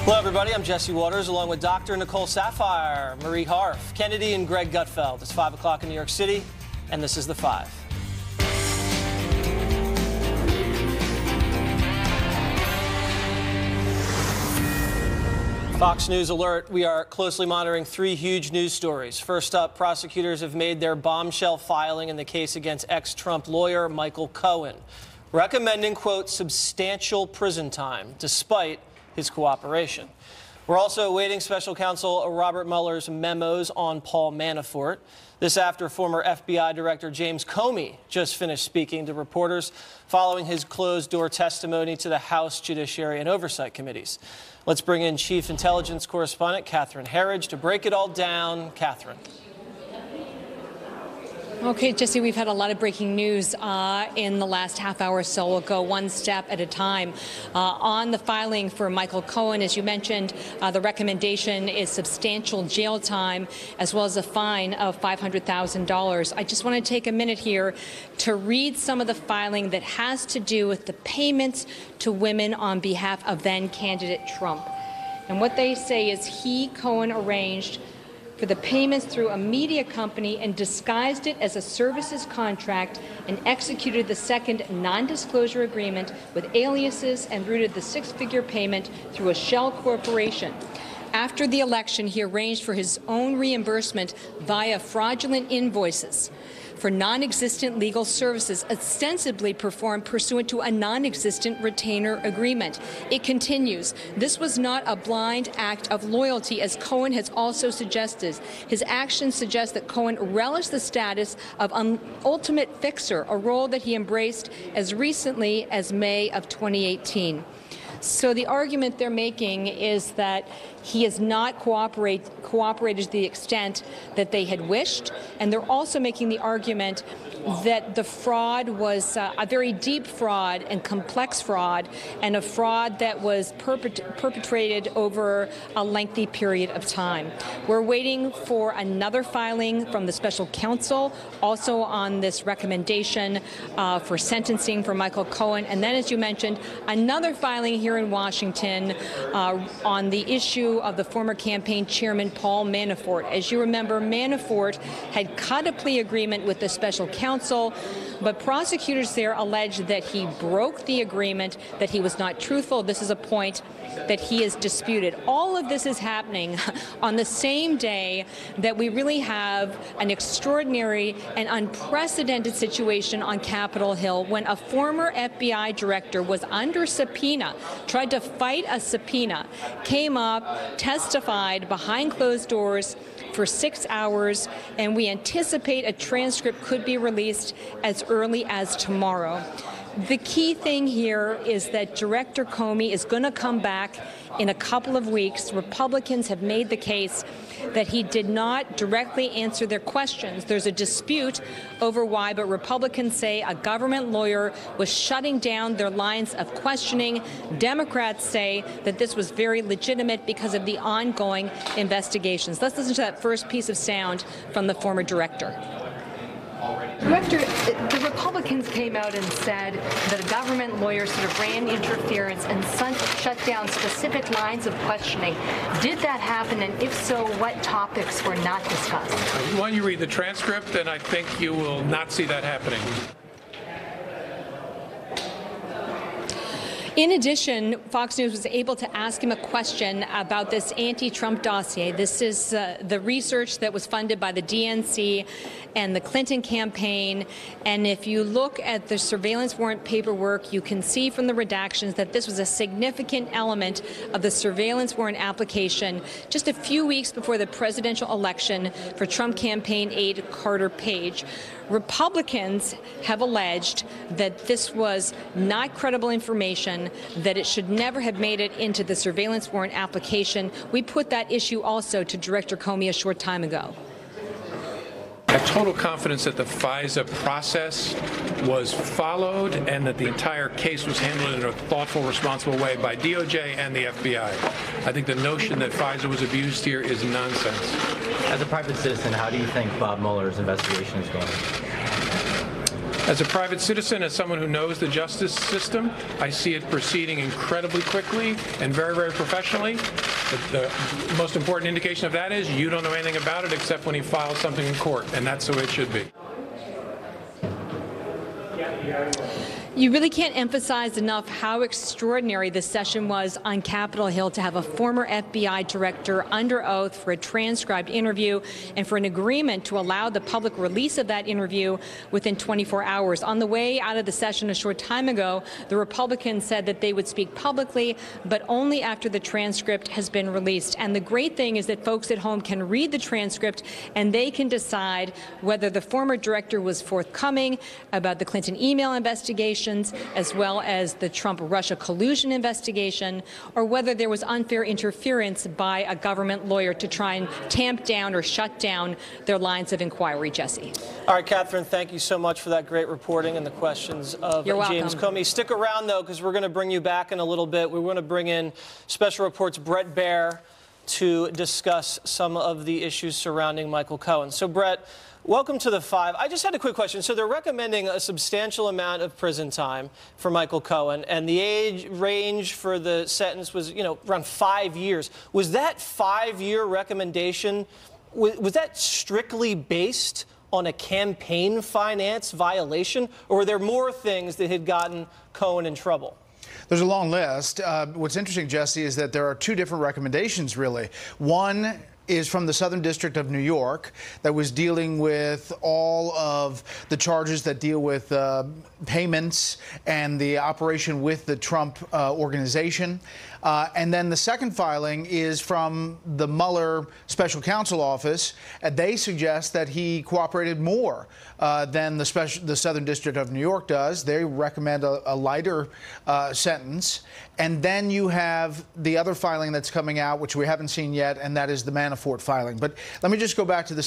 Hello, everybody. I'm Jesse Waters, along with Dr. Nicole Saphier, Marie Harf, Kennedy, and Greg Gutfeld. It's 5 o'clock in New York City, and this is The Five. Fox News alert. We are closely monitoring three huge news stories. First up, prosecutors have made their bombshell filing in the case against ex-Trump lawyer Michael Cohen, recommending, quote, substantial prison time, despite his cooperation. We're also awaiting special counsel Robert Mueller's memos on Paul Manafort. This after former FBI Director James Comey just finished speaking to reporters following his closed-door testimony to the House Judiciary and Oversight Committees. Let's bring in Chief Intelligence Correspondent Catherine Herridge to break it all down. Catherine. Okay, Jesse, we've had a lot of breaking news in the last half hour, so we'll go one step at a time. On the filing for Michael Cohen, as you mentioned, the recommendation is substantial jail time as well as a fine of $500,000. I just want to take a minute here to read some of the filing that has to do with the payments to women on behalf of then-candidate Trump. And what they say is he, Cohen, arranged for the payments through a media company and disguised it as a services contract and executed the second non-disclosure agreement with aliases and routed the six-figure payment through a shell corporation. After the election, he arranged for his own reimbursement via fraudulent invoices for non-existent legal services ostensibly performed pursuant to a non-existent retainer agreement. It continues. This was not a blind act of loyalty, as Cohen has also suggested. His actions suggest that Cohen relished the status of ultimate fixer, a role that he embraced as recently as May of 2018. So the argument they're making is that he has not cooperated to the extent that they had wished, and they're also making the argument that the fraud was a very deep fraud and complex fraud, and a fraud that was perpetrated over a lengthy period of time. We're waiting for another filing from the special counsel, also on this recommendation for sentencing for Michael Cohen, and then, as you mentioned, another filing here in Washington on the issue of the former campaign chairman Paul Manafort. As you remember, Manafort had cut a plea agreement with the special counsel, but prosecutors there alleged that he broke the agreement, that he was not truthful. This is a point that he has disputed. All of this is happening on the same day that we really have an extraordinary and unprecedented situation on Capitol Hill when a former FBI director was under subpoena, tried to fight a subpoena, came up, testified behind closed doors for 6 hours, and we anticipate a transcript could be released as early as tomorrow. The key thing here is that Director Comey is going to come back in a couple of weeks. Republicans have made the case that he did not directly answer their questions. There's a dispute over why, but Republicans say a government lawyer was shutting down their lines of questioning. Democrats say that this was very legitimate because of the ongoing investigations. Let's listen to that first piece of sound from the former director. Director, the Republicans came out and said that a government lawyer sort of ran interference and shut down specific lines of questioning. Did that happen, and if so, what topics were not discussed? Why don't you read the transcript, and I think you will not see that happening. In addition, Fox News was able to ask him a question about this anti-Trump dossier. This is the research that was funded by the DNC and the Clinton campaign. And if you look at the surveillance warrant paperwork, you can see from the redactions that this was a significant element of the surveillance warrant application just a few weeks before the presidential election for Trump campaign aide Carter Page. Republicans have alleged that this was not credible information, that it should never have made it into the surveillance warrant application. We put that issue also to Director Comey a short time ago. I have total confidence that the FISA process was followed and that the entire case was handled in a thoughtful, responsible way by DOJ and the FBI. I think the notion that FISA was abused here is nonsense. As a private citizen, how do you think Bob Mueller's investigation is going? As a private citizen, as someone who knows the justice system, I see it proceeding incredibly quickly and very, very professionally. The most important indication of that is you don't know anything about it except when he files something in court, and that's the way it should be. You really can't emphasize enough how extraordinary this session was on Capitol Hill to have a former FBI director under oath for a transcribed interview and for an agreement to allow the public release of that interview within 24 hours. On the way out of the session a short time ago, the Republicans said that they would speak publicly, but only after the transcript has been released. And the great thing is that folks at home can read the transcript and they can decide whether the former director was forthcoming about the Clinton email investigation, as well as the Trump-Russia collusion investigation, or whether there was unfair interference by a government lawyer to try and tamp down or shut down their lines of inquiry. Jesse. All right, Catherine, thank you so much for that great reporting and the questions of James Comey. Stick around, though, because we're going to bring you back in a little bit. We're going to bring in Special Reports' Brett Baier to discuss some of the issues surrounding Michael Cohen. So, Brett, welcome to the Five. I just had a quick question. So they're recommending a substantial amount of prison time for Michael Cohen, and the age range for the sentence was, around 5 years. Was that 5-year recommendation, was that strictly based on a campaign finance violation, or were there more things that had gotten Cohen in trouble? There's a long list. What's interesting, Jesse, is that there are two different recommendations, really. One is from the Southern District of New York that was dealing with all of the charges that deal with payments and the operation with the Trump organization. And then the second filing is from the Mueller Special Counsel Office. They suggest that he cooperated more than the Southern District of New York does. They recommend a lighter sentence. And then you have the other filing that's coming out, which we haven't seen yet, and that is the Manafort filing. But let me just go back to the